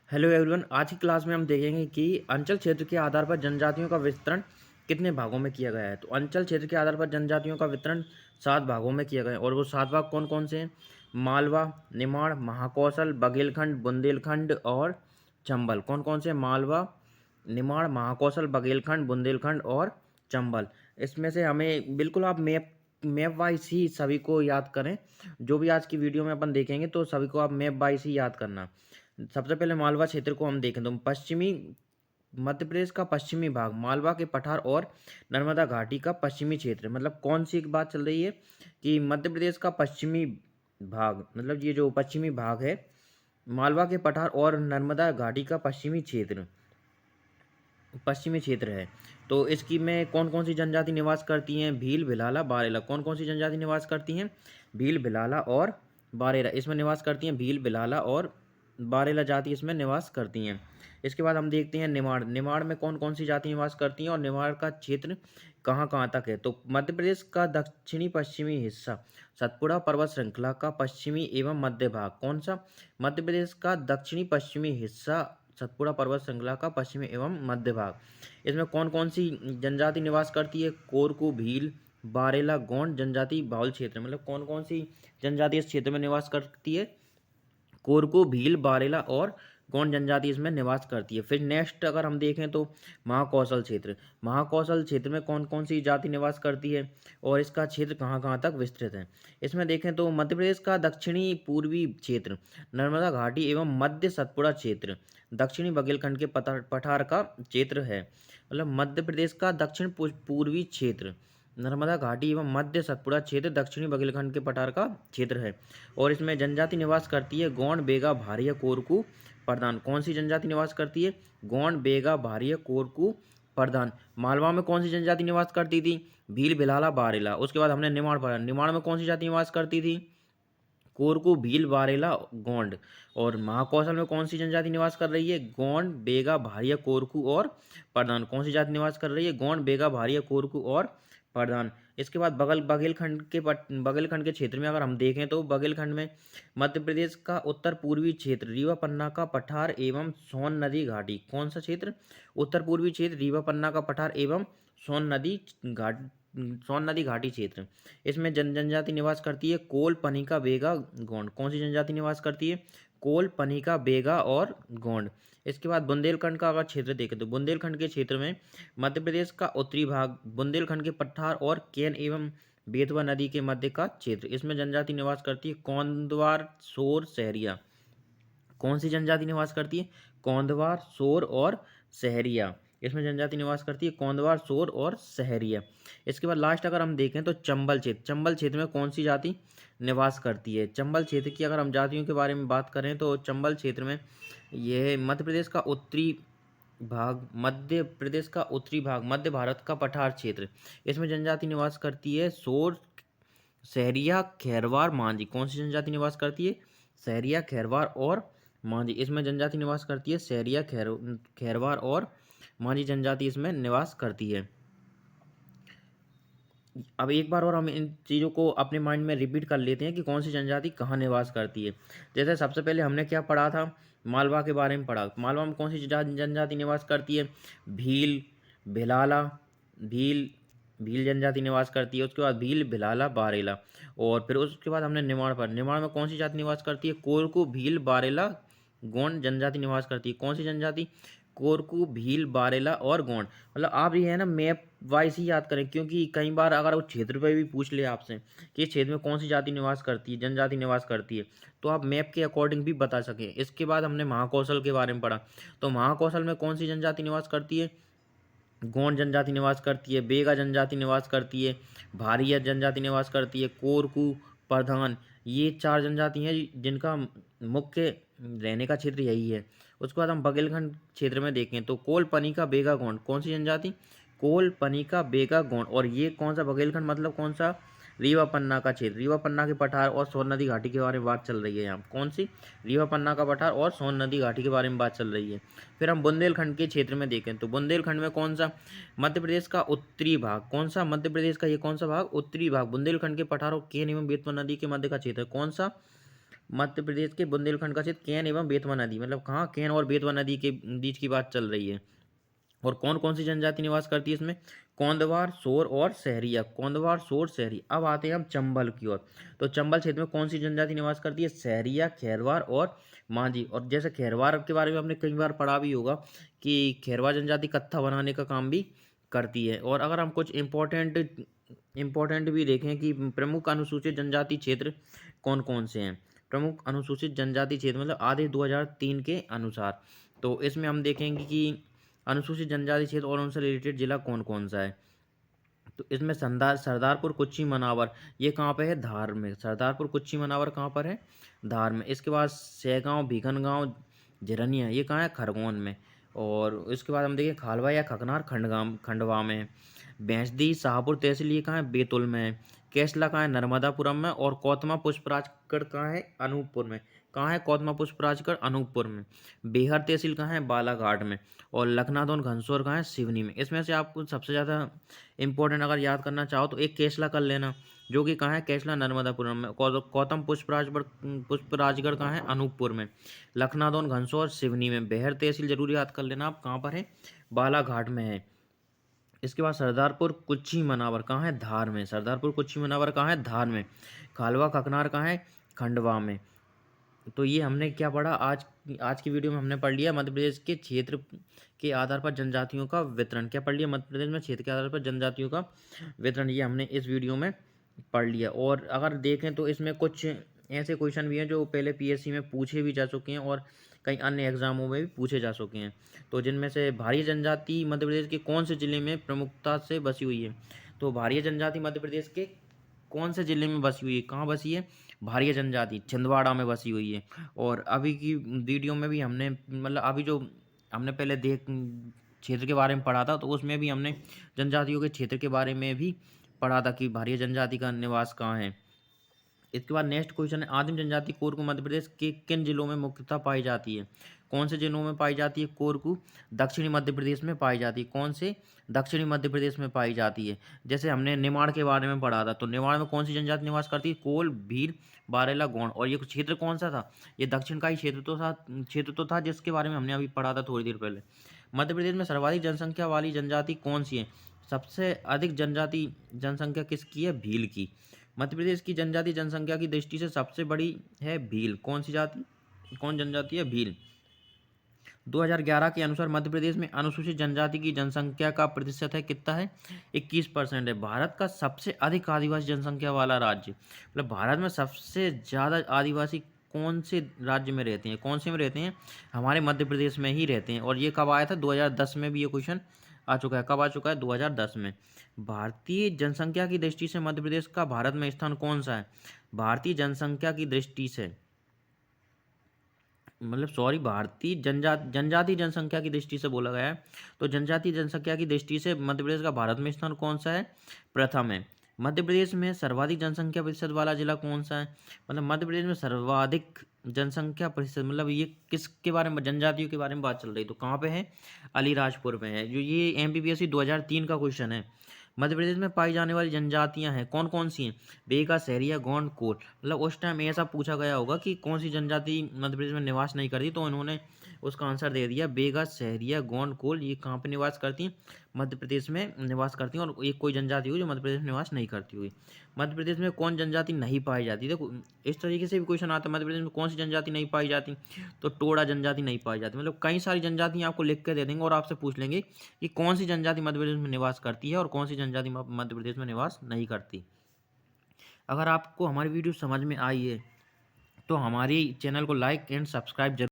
Hello everyone. आज की class में हम देखेंगे कि अंचल क्षेत्र के आधार पर जनजातियों का वितरण कितने भागों में किया गया है। तो अंचल क्षेत्र के आधार पर जनजातियों का वितरण 7 भागों में किया गया है और वो 7 भाग कौन कौन से हैं? मालवा, निमाड़, महाकौशल, बघेलखंड, बुंदेलखंड और चंबल। कौन कौन से? मालवा, निमाड़, महाकौशल, बघेलखंड, बुंदेलखंड और चंबल। इसमें से हमें बिल्कुल आप मैप मैप वाइज ही सभी को याद करें। जो भी आज की वीडियो में अपन देखेंगे तो सभी को आप मैप वाइज ही याद करना। सबसे पहले मालवा क्षेत्र को हम देखें तो पश्चिमी मध्य प्रदेश का पश्चिमी भाग, मालवा के पठार और नर्मदा घाटी का पश्चिमी क्षेत्र। मतलब कौन सी एक बात चल रही है कि मध्य प्रदेश का पश्चिमी भाग, मतलब ये जो पश्चिमी भाग है, मालवा के पठार और नर्मदा घाटी का पश्चिमी क्षेत्र है। तो इसकी में कौन कौन सी जनजाति निवास करती हैं? भील, भिलाला, बारेला। कौन कौन सी जनजाति निवास करती हैं? भील, भिलाला और बारेला इसमें निवास करती हैं। भील, भिलाला और बारेला जाति इसमें निवास करती हैं। इसके बाद हम देखते हैं निमाड़। निमाड़ में कौन कौन सी जाति निवास करती हैं और निमाड़ का क्षेत्र कहाँ कहाँ तक है? तो मध्य प्रदेश का दक्षिणी पश्चिमी हिस्सा, सतपुड़ा पर्वत श्रृंखला का पश्चिमी एवं मध्य भाग। कौन सा? मध्य प्रदेश का दक्षिणी पश्चिमी हिस्सा, सतपुड़ा पर्वत श्रृंखला का पश्चिमी एवं मध्य भाग। इसमें कौन कौन सी जनजाति निवास करती है? कोरकू, भील, बारेला, गोंड जनजाति बाहुल क्षेत्र। मतलब कौन कौन सी जनजाति इस क्षेत्र में निवास करती है? कोरकू, भील, बारेला और गोंड जनजाति इसमें निवास करती है। फिर नेक्स्ट अगर हम देखें तो महाकौशल क्षेत्र। महाकौशल क्षेत्र में कौन कौन सी जाति निवास करती है और इसका क्षेत्र कहाँ कहाँ तक विस्तृत है? इसमें देखें तो मध्य प्रदेश का दक्षिणी पूर्वी क्षेत्र, नर्मदा घाटी एवं मध्य सतपुड़ा क्षेत्र, दक्षिणी बघेलखंड के पठार का क्षेत्र है। मतलब मध्य प्रदेश का दक्षिण पूर्वी क्षेत्र, नर्मदा घाटी एवं मध्य सतपुड़ा क्षेत्र, दक्षिणी बघेलखंड के पठार का क्षेत्र है। और इसमें जनजाति निवास करती है गोंड, बेगा, भारिया, कोरकू, प्रधान। कौन सी जनजाति निवास करती है? गोंड, बेगा, भारिया, कोरकू, प्रधान। मालवा में कौन सी जनजाति निवास करती थी? भील, भिलाला, बारेला। उसके बाद हमने निमाड़ पढ़ा। निमाड़ में कौन सी जाति निवास करती थी? कोरकू, भील, बारेला, गोंड। और महाकौशल में कौन सी जनजाति निवास कर रही है? गोंड, बेगा, भारिया, कोरकू और प्रधान। कौन सी जाति निवास कर रही है? गोंड, बेगा, भारिया, कोरकू और प्रधान। इसके बाद बघेलखंड के क्षेत्र में अगर हम देखें तो बघेलखंड में मध्य प्रदेश का उत्तर पूर्वी क्षेत्र, रीवा पन्ना का पठार एवं सोन नदी घाटी। कौन सा क्षेत्र? उत्तर पूर्वी क्षेत्र, रीवा पन्ना का पठार एवं घाट सोन नदी घाटी क्षेत्र। इसमें जनजाति निवास करती है कोल, पनिका, बेगा, गोंड। कौन सी जनजाति निवास करती है? कोल, पनिका, बेगा और गोंड। इसके बाद बुंदेलखंड का अगर क्षेत्र देखें तो बुंदेलखंड के क्षेत्र में मध्य प्रदेश का उत्तरी भाग, बुंदेलखंड के पठार और केन एवं बेतवा नदी के मध्य का क्षेत्र। इसमें जनजाति निवास करती है कौंधवार, सोर, सहरिया। कौन सी जनजाति निवास करती है? कौंधवार, सोर और सहरिया। इसमें जनजाति निवास करती है कौंधवार, सोर और सहरिया। इसके बाद लास्ट अगर हम देखें तो चंबल क्षेत्र। चंबल क्षेत्र में कौन सी जाति निवास करती है? चंबल क्षेत्र की अगर हम जातियों के बारे में बात करें तो चंबल क्षेत्र में यह मध्य प्रदेश का उत्तरी भाग, मध्य भारत का पठार क्षेत्र। इसमें जनजाति निवास करती है सोर, सहरिया, खैरवार, मांझी। कौन सी जनजाति निवास करती है? सहरिया, खैरवार और मांझी। इसमें जनजाति निवास करती है सहरिया, खैरवार और मांझी जनजाति इसमें निवास करती है। अब एक बार और हम इन चीज़ों को अपने माइंड में रिपीट कर लेते हैं कि कौन सी जनजाति कहाँ निवास करती है। जैसे सबसे पहले हमने क्या पढ़ा था? मालवा के बारे में पढ़ा। मालवा में कौन सी जनजाति निवास करती है? भील, भिलाला, भील भील जनजाति निवास करती है। उसके बाद भील, भिलाला, बारेला। और फिर उसके बाद हमने निमाड़ पर। निमाड़ में कौन सी जाति निवास करती है? कोरकू, भील, बारेला, गोंड जनजाति निवास करती है। कौन सी जनजाति? कोरकू, भील, बारेला और गोंड। मतलब आप ये है ना मैप वाइज ही याद करें, क्योंकि कई बार अगर वो क्षेत्र पे भी पूछ ले आपसे कि इस क्षेत्र में कौन सी जाति निवास करती है, जनजाति निवास करती है, तो आप मैप के अकॉर्डिंग भी बता सकें। इसके बाद हमने महाकौशल के बारे में पढ़ा। तो महाकौशल में कौन सी जनजाति निवास करती है? गोंड जनजाति निवास करती है, बेगा जनजाति निवास करती है, भारिया जनजाति निवास करती है, कोरकू, प्रधान। ये 4 जनजाति हैं जिनका मुख्य रहने का क्षेत्र यही है। उसके बाद हम बघेलखंड क्षेत्र में देखें तो कोल, पनिका, बेगा, गोंड। कौन सी जनजाति? कोल, पनिका, बेगा, गोंड। और ये कौन सा बघेलखंड मतलब कौन सा? रीवा पन्ना का क्षेत्र, रीवा पन्ना के पठार और सोन नदी घाटी के बारे में बात चल रही है यहाँ। कौन सी? रीवा पन्ना का पठार और सोन नदी घाटी के बारे में बात चल रही है। फिर हम बुंदेलखंड के क्षेत्र में देखें तो बुंदेलखंड में कौन सा? मध्य प्रदेश का उत्तरी भाग। कौन सा? मध्य प्रदेश का ये कौन सा भाग? उत्तरी भाग। बुंदेलखंड के पठार और केन एवं बेतवा नदी के मध्य का क्षेत्र। कौन सा? मध्य प्रदेश के बुंदेलखंड का क्षेत्र केन एवं बेतवा नदी, मतलब कहाँ केन और बेतवा नदी के बीच की बात चल रही है। और कौन कौन सी जनजाति निवास करती है इसमें, कौंधवार, शोर और सहरिया, कौंधवार, शोर, सहरी। अब आते हैं हम चंबल की ओर। तो चंबल क्षेत्र में कौन सी जनजाति निवास करती है, सहरिया, खैरवार और मांझी। और जैसे खैरवार के बारे में हमने कई बार पढ़ा भी होगा कि खैरवार जनजाति कत्था बनाने का काम भी करती है। और अगर हम कुछ इम्पोर्टेंट भी देखें कि प्रमुख अनुसूचित जनजाति क्षेत्र कौन कौन से हैं, प्रमुख अनुसूचित जनजाति क्षेत्र मतलब आदेश 2003 के अनुसार। तो इसमें हम देखेंगे कि अनुसूचित जनजाति क्षेत्र और उनसे रिलेटेड जिला कौन कौन सा है। तो इसमें सरदारपुर, कुच्ची, मनावर, ये कहाँ पे है, धार में। सरदारपुर, कुच्ची, मनावर कहाँ पर है, धार में। इसके बाद सेगांव, भीखनगांव, झिरनिया, ये कहाँ है, खरगोन में। और इसके बाद हम देखें खालवा या खकनार, खंडवा में। भैंसदी, शाहपुर तहसील, ये कहाँ है, बैतूल में है। केसला कहाँ है, नर्मदापुरम में। और कौतमा पुष्पराजगढ़ कहाँ है, अनूपपुर में। कहाँ है कौतमा पुष्पराजगढ़, अनूपपुर में। बेहर तहसील कहाँ है, बालाघाट में। और लखनादौन घनसोर कहाँ है, सिवनी में। इसमें से आपको सबसे ज़्यादा इंपॉर्टेंट अगर याद करना चाहो तो एक केसला कर लेना, जो कि कहाँ है, केसला नर्मदापुरम में। गौतम पुष्पराजगढ़ कहाँ है, अनूपपुर में। लखनादौन घनसोर सिवनी में। बेहर तहसील जरूर याद कर लेना आप, कहाँ पर है, बालाघाट में है। इसके बाद सरदारपुर, कुच्ची, मनावर कहाँ है, धार में। सरदारपुर, कुच्ची, मनावर कहाँ है, धार में। खालवा, खकनार कहाँ है, खंडवा में। तो ये हमने क्या पढ़ा आज की वीडियो में हमने पढ़ लिया मध्य प्रदेश के क्षेत्र के आधार पर जनजातियों का वितरण। क्या पढ़ लिया, मध्य प्रदेश में क्षेत्र के आधार पर जनजातियों का वितरण, ये हमने इस वीडियो में पढ़ लिया। और अगर देखें तो इसमें कुछ ऐसे क्वेश्चन भी हैं जो पहले पीएससी में पूछे भी जा चुके हैं और कई अन्य एग्जामों में भी पूछे जा चुके हैं। तो जिनमें से भारी जनजाति मध्य प्रदेश के कौन से जिले में प्रमुखता से बसी हुई है। तो भारी जनजाति मध्य प्रदेश के कौन से जिले में बसी हुई है, कहाँ बसी है, भारी जनजाति छिंदवाड़ा में बसी हुई है। और अभी की वीडियो में भी हमने मतलब अभी जो हमने पहले क्षेत्र के बारे में पढ़ा था, तो उसमें भी हमने जनजातियों के क्षेत्र के बारे में भी पढ़ा था कि भारी जनजाति का निवास कहाँ है। इसके बाद नेक्स्ट क्वेश्चन है, आदिम जनजाति कोरकू मध्य प्रदेश के किन जिलों में मुख्यतः पाई जाती है। कौन से जिलों में पाई जाती है कोरकू, दक्षिणी मध्य प्रदेश में पाई जाती है। कौन से, दक्षिणी मध्य प्रदेश में पाई जाती है। जैसे हमने निमाड़ के बारे में पढ़ा था, तो निमाड़ में कौन सी जनजाति निवास करती है, कोल, भील, बारेला, गौंड। और ये क्षेत्र कौन सा था, ये दक्षिण का ही क्षेत्र तो था जिसके बारे में हमने अभी पढ़ा था थोड़ी देर पहले। मध्य प्रदेश में सर्वाधिक जनसंख्या वाली जनजाति कौन सी है, सबसे अधिक जनसंख्या किसकी है, भील की। मध्य प्रदेश की जनजाति जनसंख्या की दृष्टि से सबसे बड़ी है भील। कौन सी जाति, कौन जनजाति है, भील। 2011 के अनुसार मध्य प्रदेश में अनुसूचित जनजाति की जनसंख्या का प्रतिशत है कितना है, 21% है। भारत का सबसे अधिक आदिवासी जनसंख्या वाला राज्य, मतलब भारत में सबसे ज़्यादा आदिवासी कौन से राज्य में रहते हैं, कौन से में रहते हैं, हमारे मध्य प्रदेश में ही रहते हैं। और ये कब आया था, 2010 में भी ये क्वेश्चन आ चुका है। कब आ चुका है, 2010 में। भारतीय जनसंख्या की दृष्टि से मध्य प्रदेश का भारत में स्थान कौन सा है, भारतीय जनसंख्या की दृष्टि से, मतलब सॉरी, भारतीय जनजाति जनसंख्या की दृष्टि से बोला गया है। तो जनजाति जनसंख्या की दृष्टि से मध्य प्रदेश का भारत में स्थान कौन सा है, प्रथम है। मध्य प्रदेश में सर्वाधिक जनसंख्या प्रतिशत वाला जिला कौन सा है, मतलब मध्य प्रदेश में सर्वाधिक जनसंख्या प्रतिशत, मतलब ये किसके बारे में, जनजातियों के बारे में बात चल रही। तो कहाँ पे है, अलीराजपुर में है। जो ये एमपीपीएससी 2003 का क्वेश्चन है। मध्य प्रदेश में पाई जाने वाली जनजातियां हैं कौन कौन सी हैं, बेगा, सहरिया, गोंड, कोल। मतलब उस टाइम ऐसा पूछा गया होगा कि कौन सी जनजाति मध्य प्रदेश में निवास नहीं करती, तो इन्होंने उसका आंसर दे दिया, बेगा, सहरिया, गोंड, कोल। ये कहाँ पे निवास करती हैं, मध्य प्रदेश में निवास करती हैं। और एक कोई जनजाति हुई जो मध्य प्रदेश में निवास नहीं करती हुई। मध्य प्रदेश में कौन जनजाति नहीं पाई जाती, देखो इस तरीके से भी क्वेश्चन आता है, मध्य प्रदेश में कौन सी जनजाति नहीं पाई जाती, तो टोडा जनजाति नहीं पाई जाती। मतलब कई सारी जनजाति आपको लिख के दे देंगे और आपसे पूछ लेंगे कि कौन सी जनजाति मध्य प्रदेश में निवास करती है और कौन सी जनजाति मध्य प्रदेश में निवास नहीं करती। अगर आपको हमारी वीडियो समझ में आई है तो हमारी चैनल को लाइक एंड सब्सक्राइब जरूर